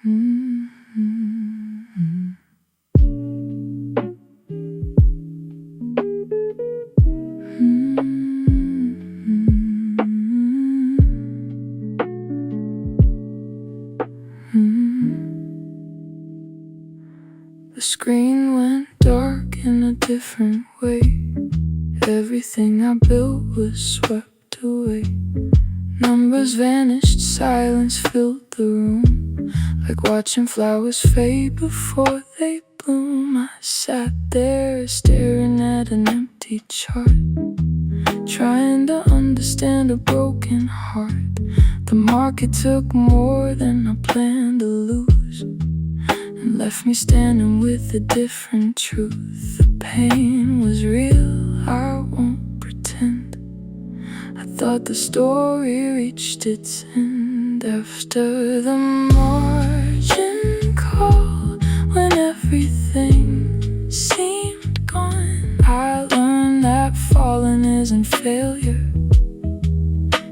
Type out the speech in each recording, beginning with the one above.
The screen went dark in a different way. Everything I built was swept away. Numbers vanished, silence filled the room, like watching flowers fade before they bloom. I sat there staring at an empty chart, trying to understand a broken heart. The market took more than I planned to lose, and left me standing with a different truth. The pain was real, I won't pretend. I thought the story reached its end after the margin call, when everything seemed gone. I learned that falling isn't failure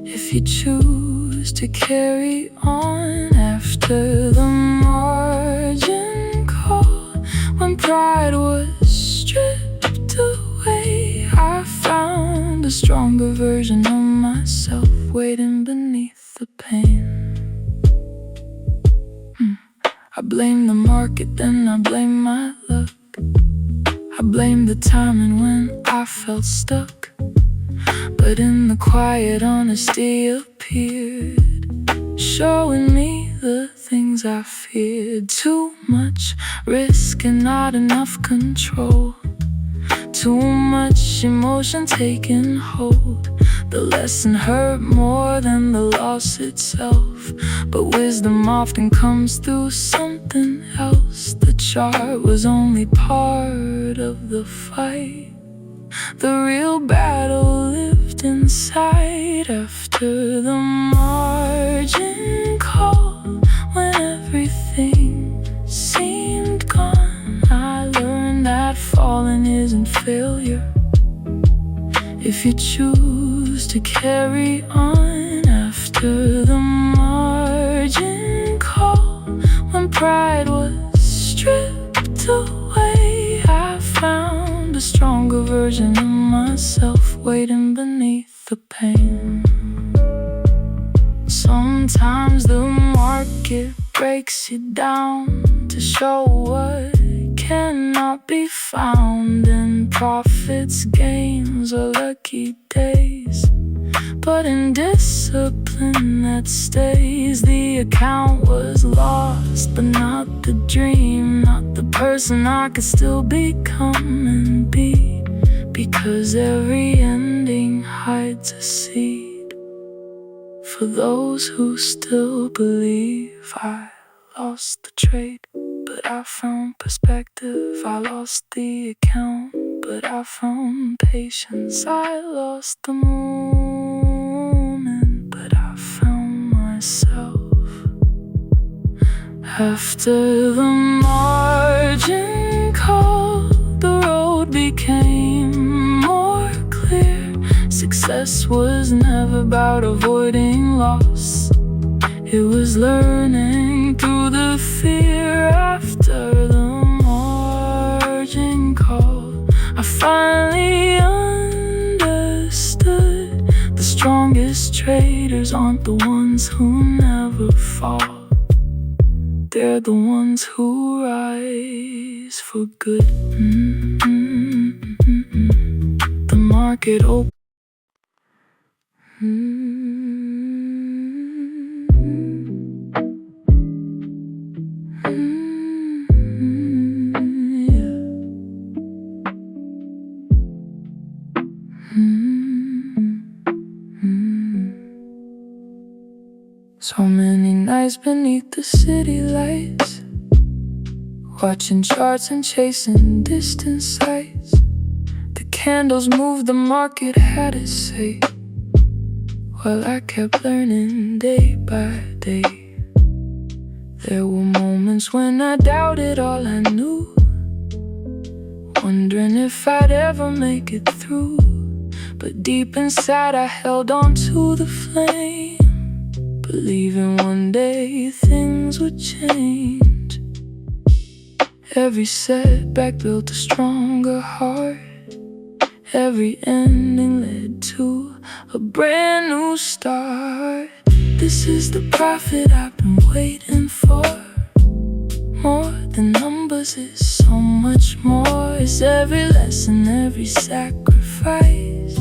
if you choose to carry on. After the margin call, when pride was stripped away, I found a stronger version of myself waiting beneath the pain. I blame the market, then I blame my luck. I blame the timing when I felt stuck. But in the quiet, honesty appeared, showing me the things I feared. Too much risk and not enough control, too much emotion taking hold. The lesson hurt more than the loss itself, but wisdom often comes through something else. The chart was only part of the fight. The real battle lived inside. After the margin call, when everything seemed gone, I learned that falling isn't failure if you choose to carry on. After the margin call, when pride was stripped away, I found a stronger version of myself waiting beneath the pain. Sometimes the market breaks you down to show what cannot be found in profits, gains, or lucky days. But in discipline that stays, the account was lost, but not the dream, not the person I could still become and be. Because every ending hides a seed for those who still believe. I lost the trade, but I found perspective. I lost the account, but I found patience. I lost the moment, but I found myself. After the margin call, the road became more clear. Success was never about avoiding loss, it was learning through the fear. After the margin call, I finally understood the strongest traders aren't the ones who never fall. They're the ones who rise for good. The market opened. So many nights beneath the city lights, watching charts and chasing distant sights. The candles moved, the market had its say, while I kept learning day by day. There were moments when I doubted all I knew, wondering if I'd ever make it through. But deep inside I held on to the flame, believing one day things things would change. Every setback built a stronger heart. Every ending led to a brand new start. This is the profit I've been waiting for. More than numbers, it's so much more. It's every lesson, every sacrifice.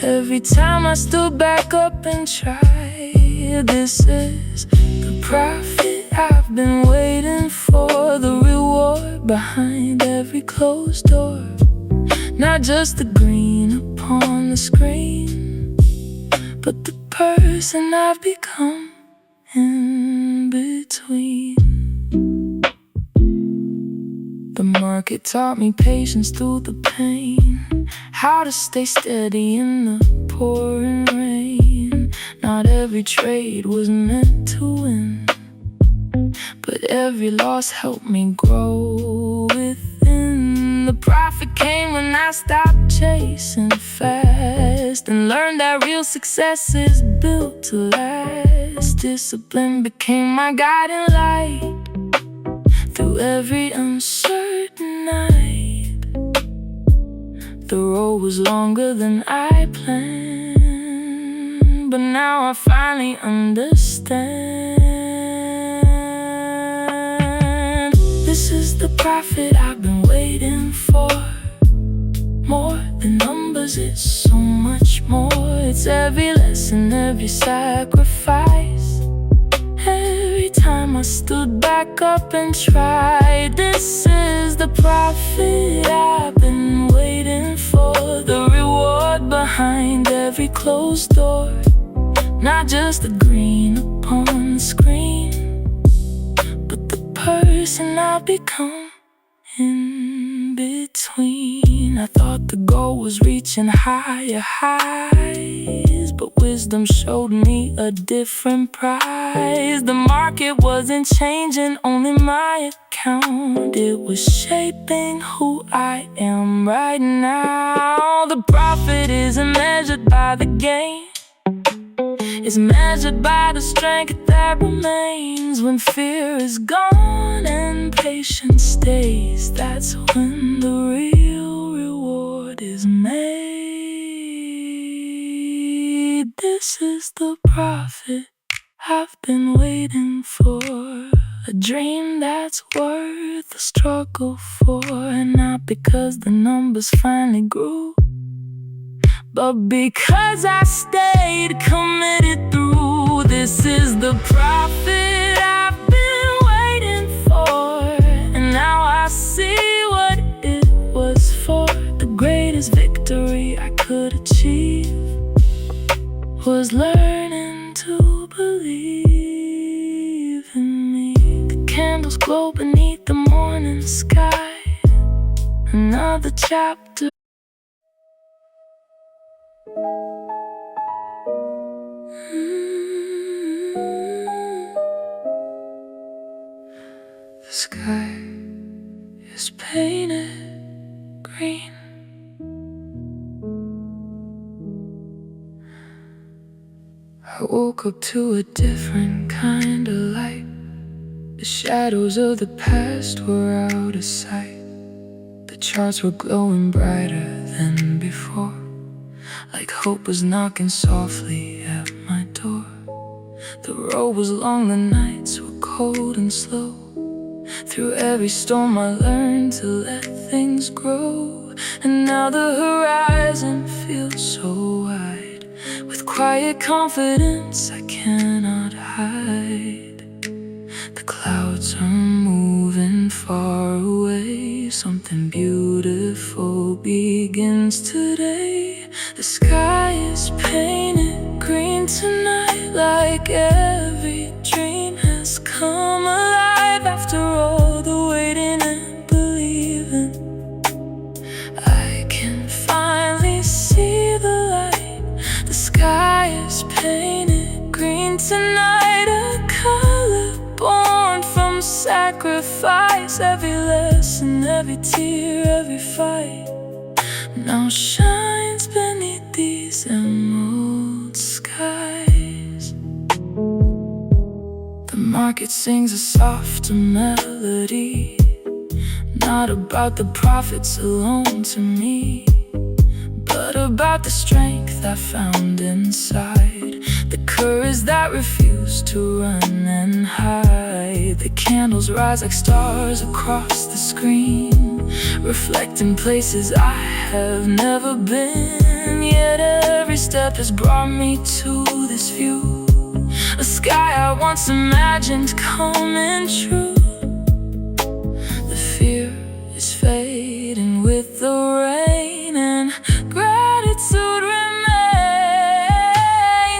Every time I stood back up and tried. This is the profit I've been waiting for. The reward behind every closed door. Not just the green upon the screen, but the person I've become in between. The market taught me patience through the pain, how to stay steady in the pouring rain. Not every trade was meant to win, but every loss helped me grow within. The profit came when I stopped chasing fast and learned that real success is built to last. Discipline became my guiding light through every uncertain night. The road was longer than I planned, but now I finally understand. This is the profit I've been waiting for. More than numbers, it's so much more. It's every lesson, every sacrifice. Every time I stood back up and tried. This is the profit I've been waiting for. The reward behind every closed door. Not just the green upon the screen, but the person I've become in between. I thought the goal was reaching higher highs, but wisdom showed me a different prize. The market wasn't changing, only my account. It was shaping who I am right now. The profit isn't measured by the gain, it's measured by the strength that remains. When fear is gone and patience stays, that's when the real reward is made. This is the profit I've been waiting for. A dream that's worth the struggle for. And not because the numbers finally grew, but because I stayed committed through. This is the profit I've been waiting for. And now I see what it was for. The greatest victory I could achieve was learning to believe in me. The candles glow beneath the morning sky. Another chapter. The sky is painted green. I woke up to a different kind of light. The shadows of the past were out of sight. The charts were glowing brighter than before, like hope was knocking softly at my door. The road was long, the nights were cold and slow. Through every storm I learned to let things grow. And now the horizon feels so wide. With quiet confidence I cannot hide. The clouds are moving far away. Something beautiful begins today. The sky is painted green tonight, like every dream has come alive. After all the waiting and believing, I can finally see the light. The sky is painted green tonight, a color born from sacrifice. Every lesson, every tear, every fight now shines beneath these emerald skies. The market sings a softer melody, not about the profits alone to me, but about the strength I found inside, the courage that refused to run and hide. The candles rise like stars across the screen, reflecting places I have never been. Yet every step has brought me to this view, a sky I once imagined coming true. The fear is fading with the rain, and gratitude remains.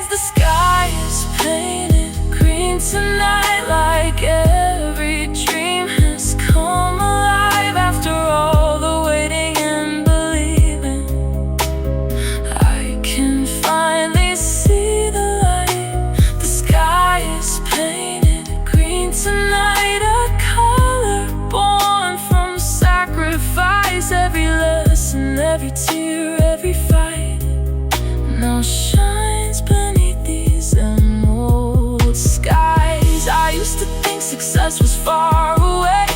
The sky is painted green tonight, like every dream has come alive. After all the waiting and believing, I can finally see the light. The sky is painted green tonight, a color born from sacrifice. Every lesson, every tear, every fight now shines beneath these emerald skies. I used to think success was far away,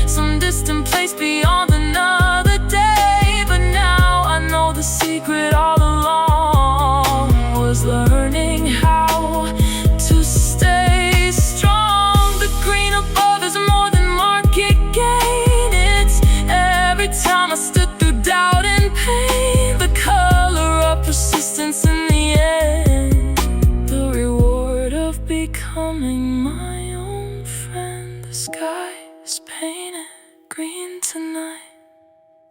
some distant place beyond another day. But now I know the secret all along was learning how to stay strong. The green above is more than market gain. It's every time I stood through doubt and pain, the color of persistence in the end, the reward of becoming my own friend. The sky is painted green tonight,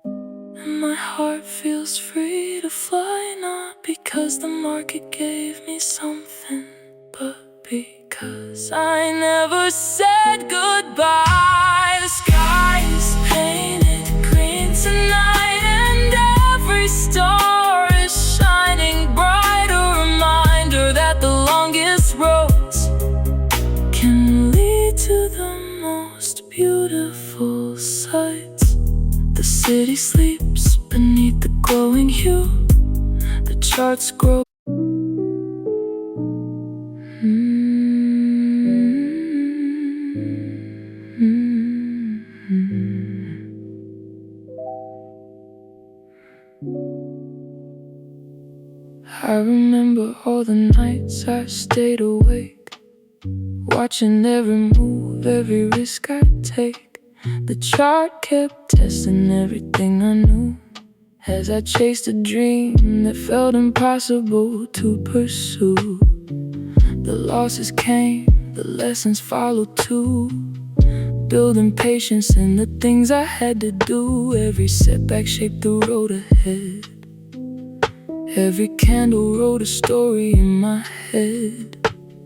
and my heart feels free to fly, not because the market gave me something, but because I never said goodbye. The sky is painted green tonight, and every star is shining bright, a reminder that the longest roads can lead to the most beautiful sights. The city sleeps beneath the glowing hue, the charts grow. I remember all the nights I stayed awake, watching every move, every risk I'd take. The chart kept testing everything I knew, as I chased a dream that felt impossible to pursue. The losses came, the lessons followed too, building patience in the things I had to do. Every setback shaped the road ahead, every candle wrote a story in my head.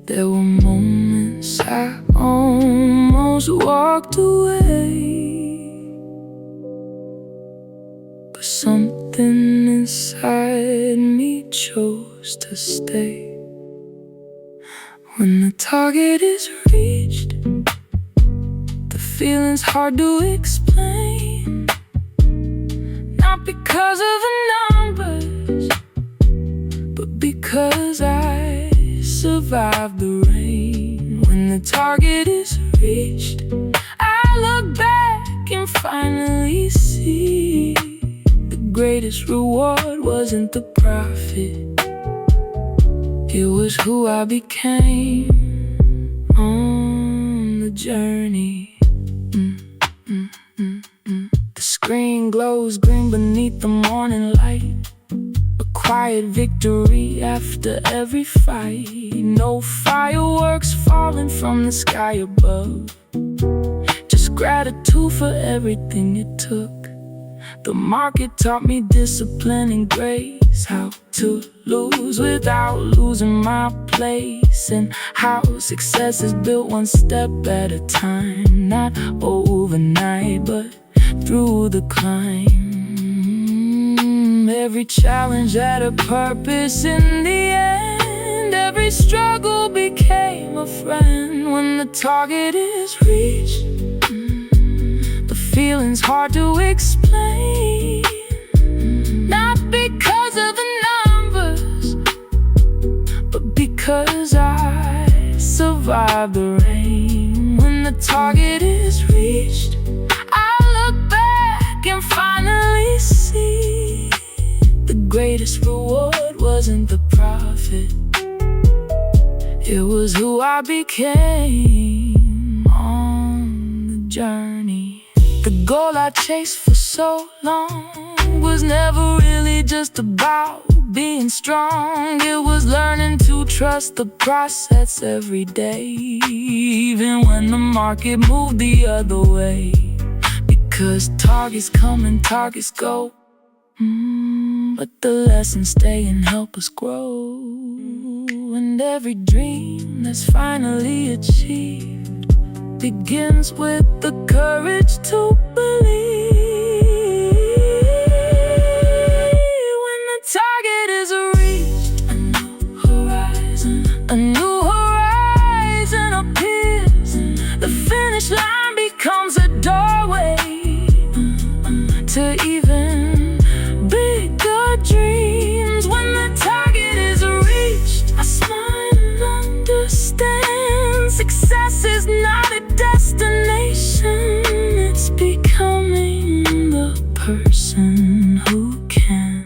There were moments I almost walked away, but something inside me chose to stay. When the target is reached, the feeling's hard to explain, not because of the numbers, but because I survived the rain. When the target is reached, I look back and finally see the greatest reward wasn't the profit, it was who I became on the journey. The screen glows green beneath the morning light, a quiet victory after every fight. No fireworks falling from the sky above, just gratitude for everything it took. The market taught me discipline and grace, how to lose without losing my place, and how success is built one step at a time, not overnight, but through the climb. Every challenge had a purpose in the end, every struggle became a friend. When the target is reached, the feeling's hard to explain, not because of the numbers, but because I survived survive the rain. When the target is reached, I look back and finally see the greatest reward wasn't the profit, it was who I became on the journey. The goal I chased for so long was never really just about being strong. It was learning to trust the process every day, even when the market moved the other way. Because targets come and targets go, but the lessons stay and help us grow. And every dream that's finally achieved begins with the courage to believe. When the target is reached, a new horizon appears. The finish line becomes a doorway to even bigger dreams. When the target is reached, I smile and understand success is not a destination, it's becoming the person who can.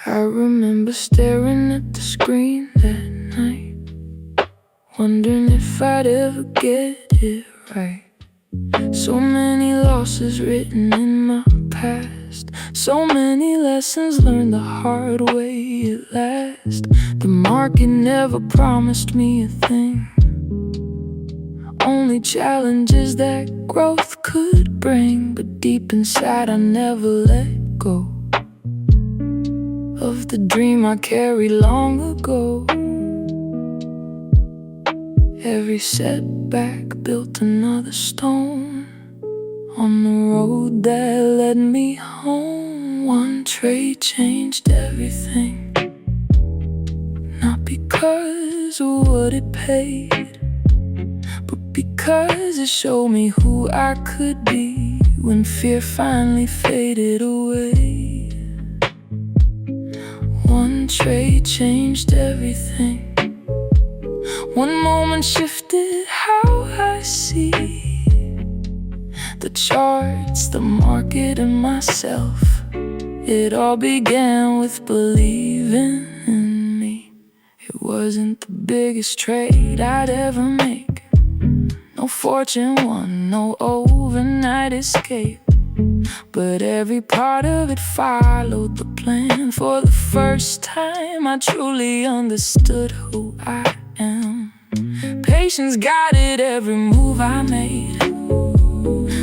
I remember staring at the screen that night, wondering if I'd ever get it right. So many losses written in my past, so many lessons learned the hard way at last. The market never promised me a thing, only challenges that growth could bring. But deep inside I never let go of the dream I carried long ago. Every setback built another stone on the road that led me home. One trade changed everything, not because of what it paid, but because it showed me who I could be when fear finally faded away. One trade changed everything. One moment shifted how I see the charts, the market, and myself. It all began with believing in me. It wasn't the biggest trade I'd ever make, no fortune won, no overnight escape, but every part of it followed the plan. For the first time I truly understood who I am. Patience guided every move I made,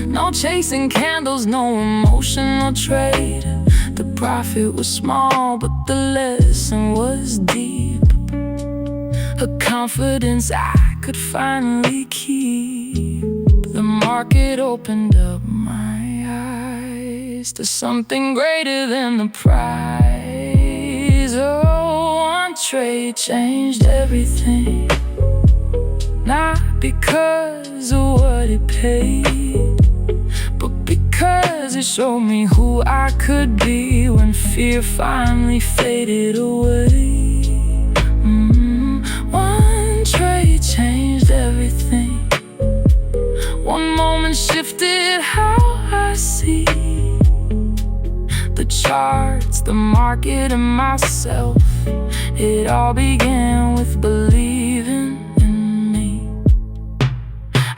no chasing candles, no emotional trade. The profit was small, but the lesson was deep, a confidence I could finally keep. The market opened up my eyes to something greater than the prize. Oh, one trade changed everything, not because of what it paid, but because it showed me who I could be when fear finally faded away. One trade changed everything. One moment shifted how I see the charts, the market, and myself. It all began with believing in me.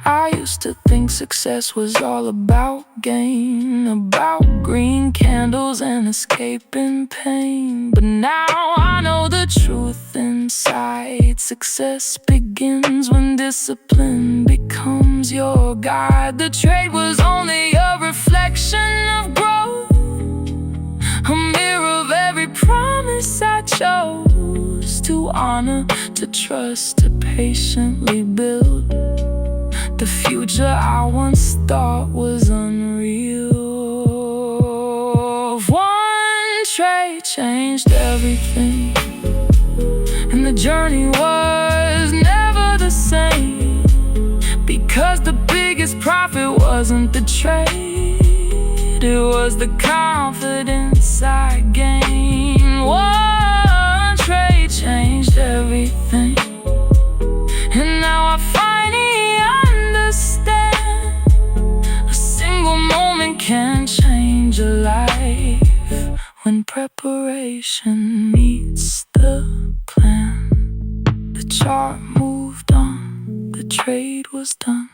I used to think success was all about gain, about green candles and escaping pain. But now I know the truth inside. Success begins when discipline becomes your guide. The trade was only a reflection of growth, a mirror of every promise I chose to honor, to trust, to patiently build the future I once thought was unreal. One trade changed journey was never the same, because the biggest profit wasn't the trade, it was the confidence I gained. One trade changed everything, and now I finally understand a single moment can change a life when preparation meets the plan. The chart moved on, the trade was done,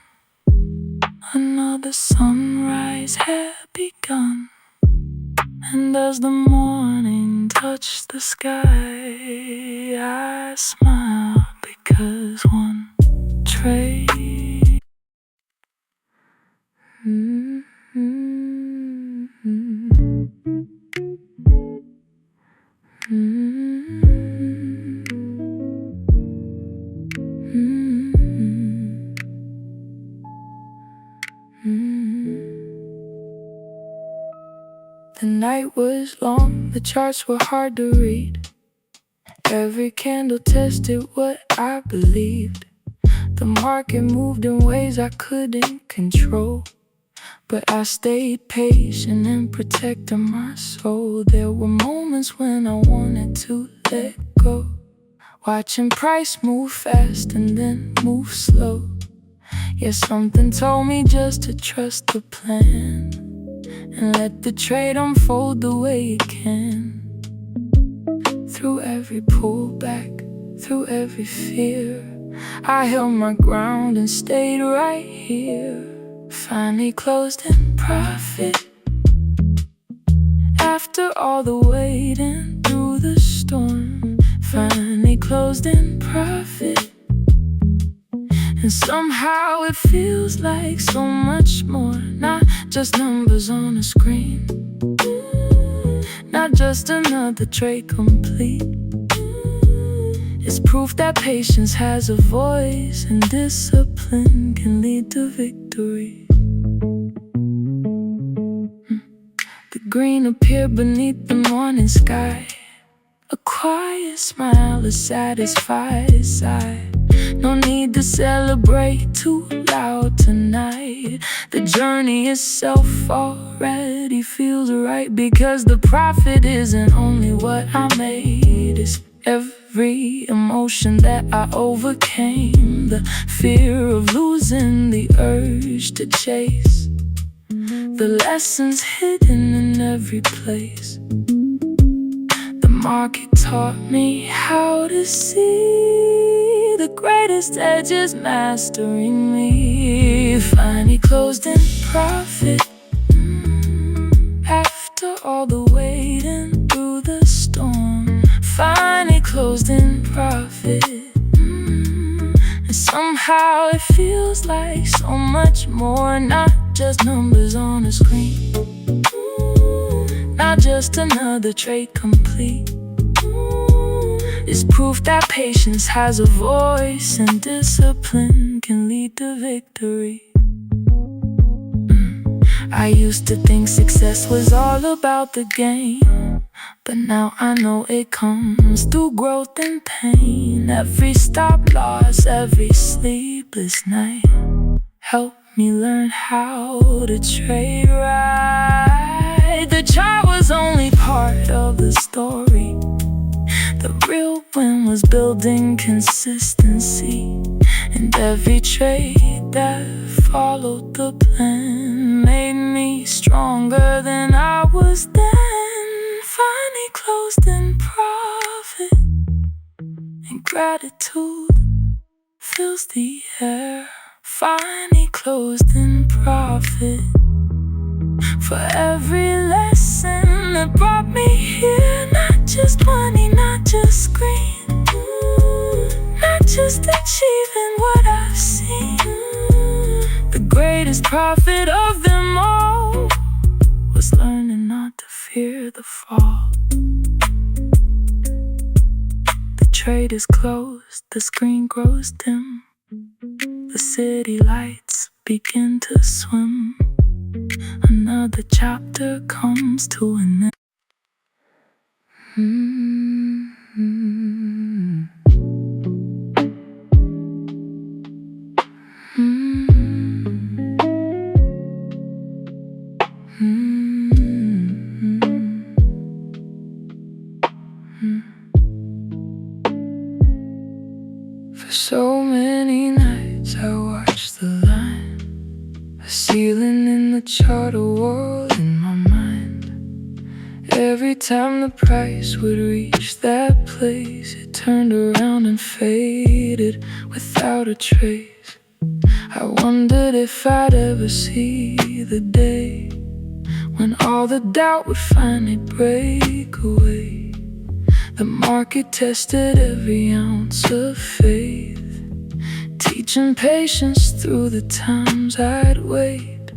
another sunrise had begun. And as the morning touched the sky, I smiled because one trade The night was long, the charts were hard to read. Every candle tested what I believed. The market moved in ways I couldn't control, but I stayed patient and protected my soul. There were moments when I wanted to let go, watching price move fast and then move slow. Yeah, something told me just to trust the plan and let the trade unfold the way it can. Through every pullback, through every fear, I held my ground and stayed right here. Finally closed in profit, after all the waiting through the storm. Finally closed in profit, and somehow it feels like so much more. Not just numbers on a screen, not just another trade complete. It's proof that patience has a voice, and discipline can lead to victory. The green appeared beneath the morning sky, a quiet smile, a satisfied sigh. No need to celebrate too loud tonight. The journey itself already feels right, because the profit isn't only what I made, it's every emotion that I overcame. The fear of losing, the urge to chase, the lessons hidden in every place. The market taught me how to see the greatest edges mastering me. Finally closed in profit, after all the waiting through the storm. Finally closed in profit, and somehow it feels like so much more. Not just numbers on a screen, not just another trade complete. It's proof that patience has a voice, and discipline can lead to victory. I used to think success was all about the game, but now I know it comes through growth and pain. Every stop loss, every sleepless night helped me learn how to trade right. The chart was only part of the story. The real win was building consistency, and every trade that followed the plan made me stronger than I was then. Finally closed in profit, and gratitude fills the air. Finally closed in profit, for every lesson that brought me here. Not just money, not just screen, not just achieving what I've seen. The greatest profit of them all was learning not to fear the fall. The trade is closed, the screen grows dim, the city lights begin to swim. Another chapter comes to an end. For so many nights I watched the line, a ceiling in the chart, a world in my mind. Every time the price would reach that place, it turned around and faded without a trace. I wondered if I'd ever see the day when all the doubt would finally break away. The market tested every ounce of faith, teaching patience through the times I'd wait.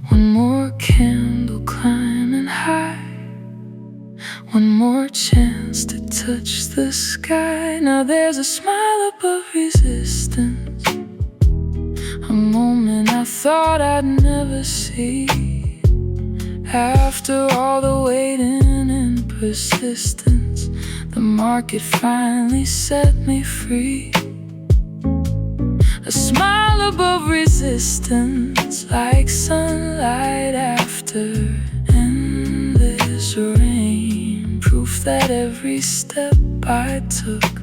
One more candle climbing high, one more chance to touch the sky. Now there's a smile above resistance, a moment I thought I'd never see. After all the waiting and persistence, the market finally set me free. A smile above resistance, like sunlight after endless rain. Proof that every step I took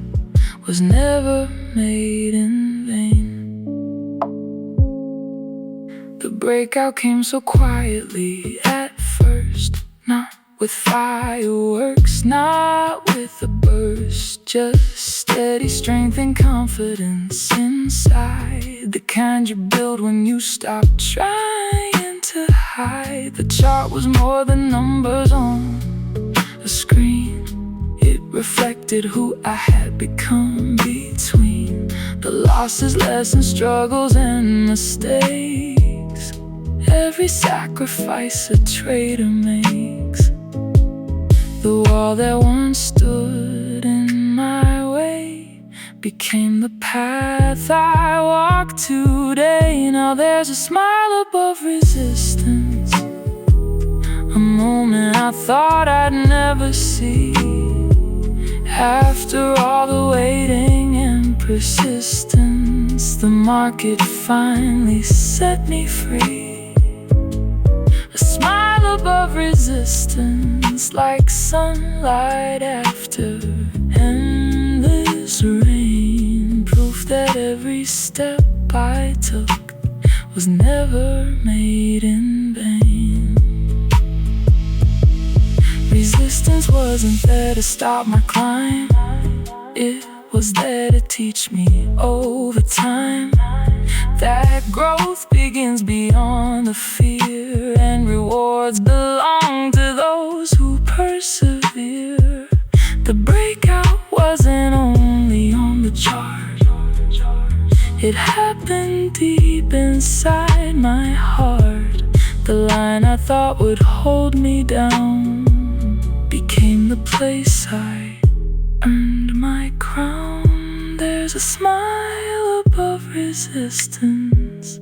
was never made in vain. The breakout came so quietly at first, not with fireworks, not with a burst, just steady strength and confidence inside, the kind you build when you stop trying to hide. The chart was more than numbers on a screen, it reflected who I had become between the losses, lessons, struggles, and mistakes. Every sacrifice a trader makes, the wall that once stood in my way became the path I walk today. Now there's a smile above resistance, a moment I thought I'd never see. After all the waiting and persistence, the market finally set me free. A smile above resistance, like sunlight after endless rain. Proof that every step I took was never made in vain. Resistance wasn't there to stop my climb, it was there to teach me over time that growth begins beyond the fear, and rewards belong to those who persevere. The breakout wasn't only on the chart, it happened deep inside my heart. The line I thought would hold me down became the place I earned my crown. There's a smile above resistance,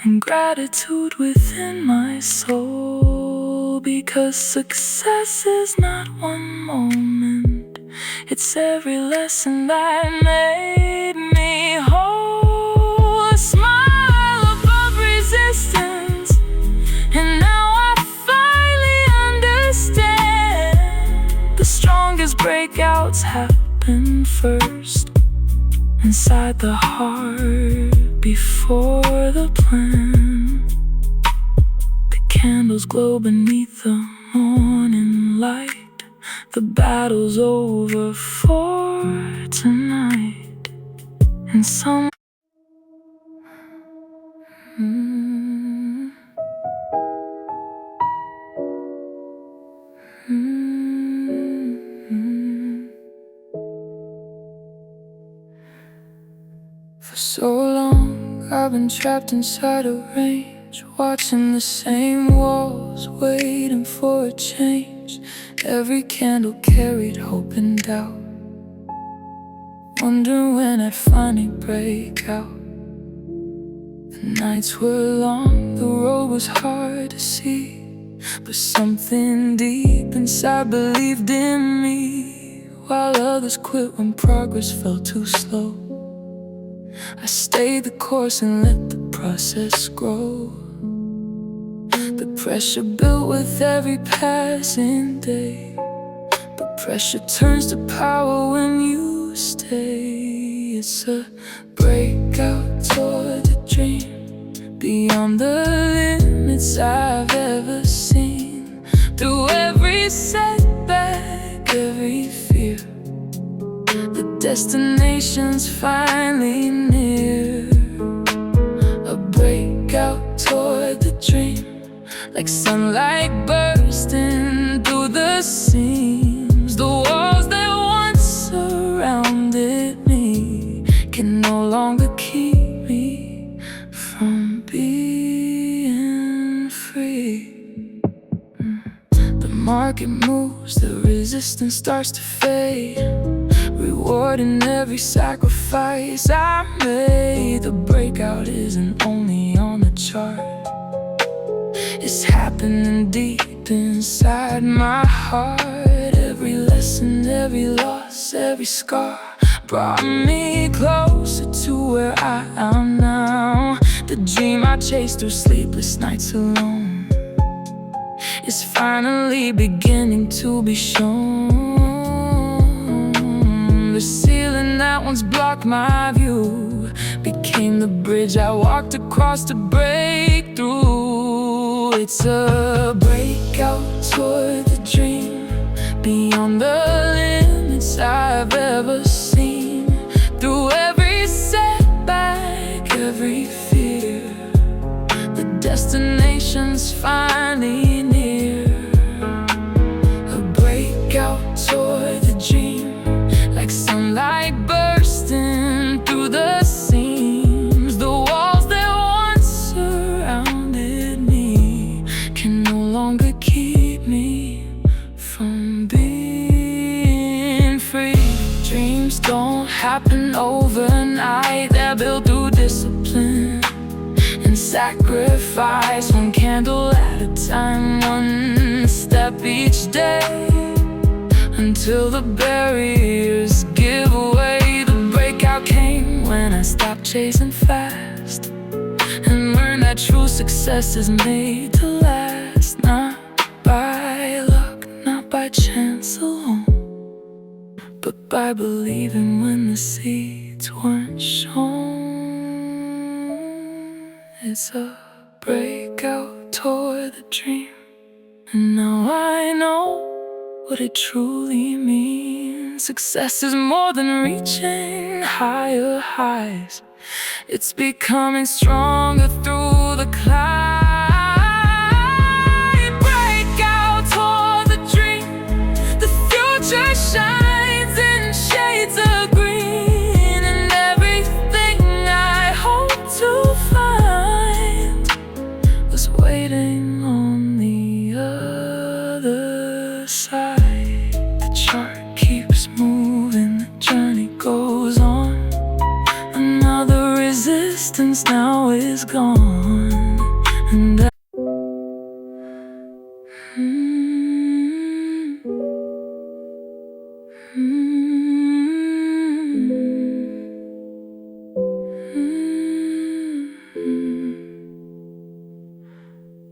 and gratitude within my soul, because success is not one moment, it's every lesson that made me whole. A smile above resistance, and now I finally understand. The strongest breakouts happen first, inside the heart before the plan. The candles glow beneath the morning light, the battle's over for tonight. And some For so long I've been trapped inside a range, watching the same walls, waiting for a change. Every candle carried hope and doubt, wondering when I'd finally break out. The nights were long, the road was hard to see, but something deep inside believed in me. While others quit when progress felt too slow, I stayed the course and let the process grow. The pressure built with every passing day, but pressure turns to power when you stay. It's a breakout toward the dream, beyond the limits I've ever seen. Through every setback, every fear, the destination's finally near. A breakout toward the dream, like sunlight bursting through the seams. The walls that once surrounded me can no longer keep me from being free. The market moves, the resistance starts to fade, rewarding every sacrifice I made. The breakout isn't only on the chart, it's happening deep inside my heart. Every lesson, every loss, every scar brought me closer to where I am now. The dream I chased through sleepless nights alone is finally beginning to be shown. The ceiling that once blocked my view became the bridge I walked across to break through. It's a breakout toward the dream, beyond the limits I've ever seen. Through every setback, every fear, the destination's finally near. A breakout toward the dream, like sunlight bursting through the seams. The walls that once surrounded me can no longer keep me from being free. Dreams don't happen overnight, they're built through discipline and sacrifice. One candle at a time, one step each day, until the barriers give way. The breakout came when I stopped chasing fast and learned that true success is made to last. Not by luck, not by chance alone, but by believing when the seeds weren't shown. It's a breakout toward the dream, and now I know what it truly means. Success is more than reaching higher highs, it's becoming stronger through the climb. Break out toward the dream, the future shines in shades of green, and everything I hope to find was waiting on the other side. The chart keeps moving, the journey goes on. Another resistance now is gone, and the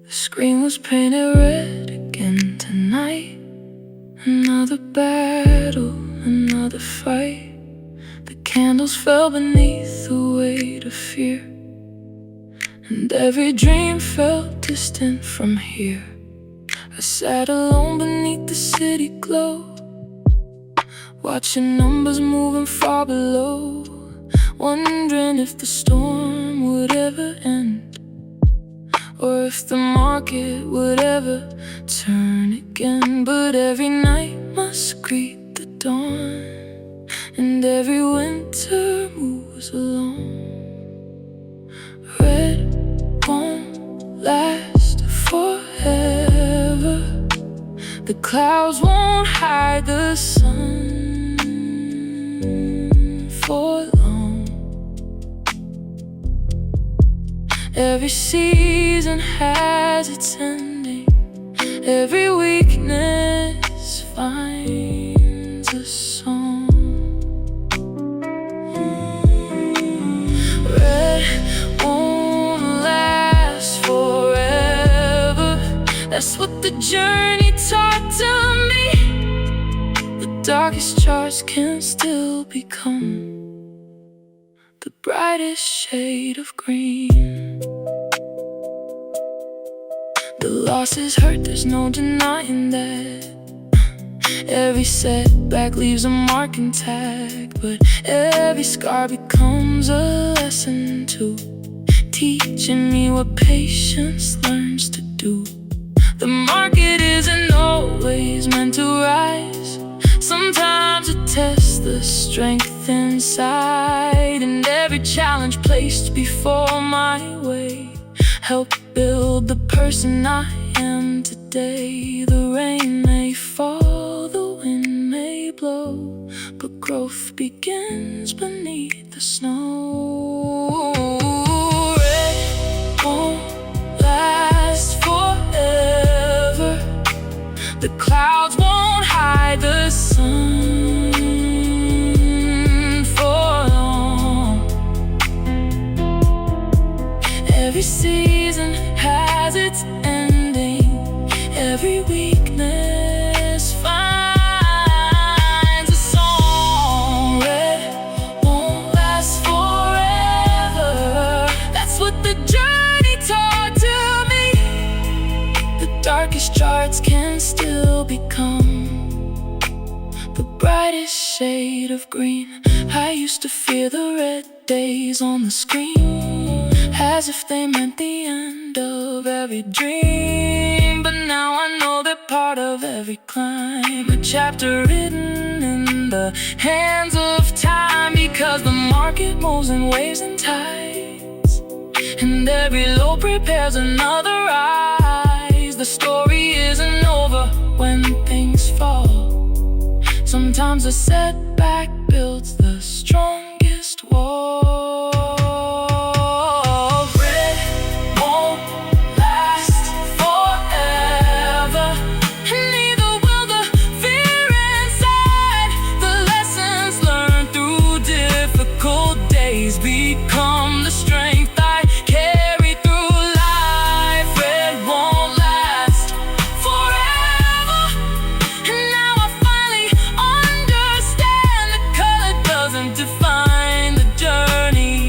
screen was painted red again tonight. Another battle, another fight. The candles fell beneath the weight of fear, and every dream felt distant from here. I sat alone beneath the city glow, watching numbers moving far below, wondering if the storm would ever end, or if the market would ever turn again. But every night must greet the dawn, and every winter moves along. Red won't last forever, the clouds won't hide the sun for long. Every season has its ending, every weakness finds a song. Red won't last forever, that's what the journey taught to me. The darkest charts can still become brightest shade of green. The losses hurt, there's no denying that. Every setback leaves a mark intact, but every scar becomes a lesson too, teaching me what patience learns to do. The market isn't always meant to rise. Sometimes it tests the strength inside, and every challenge placed before my way helped build the person I am today. The rain may fall, the wind may blow, but growth begins beneath the snow. Red won't last forever. The clouds won't hide the sun for long. Every season has its ending. Every weakness finds a song. Red won't last forever. That's what the journey taught to me. The darkest charts can still become the brightest shade of green. I used to fear the red days on the screen, as if they meant the end of every dream. But now I know they're part of every climb, a chapter written in the hands of time. Because the market moves in waves and tides, and every low prepares another rise. The story isn't over when things fall. Sometimes a setback builds the strongest wall. Red won't last forever, and neither will the fear inside. The lessons learned through difficult days become the strength I carry through life. Red won't last forever, and now I finally understand the color doesn't define the journey.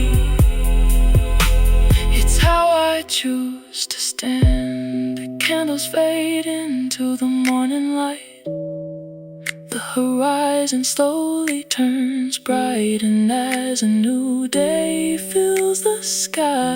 It's how I choose to stand. The candles fade into the morning light. The horizon slowly turns bright, and as a new day fills the sky,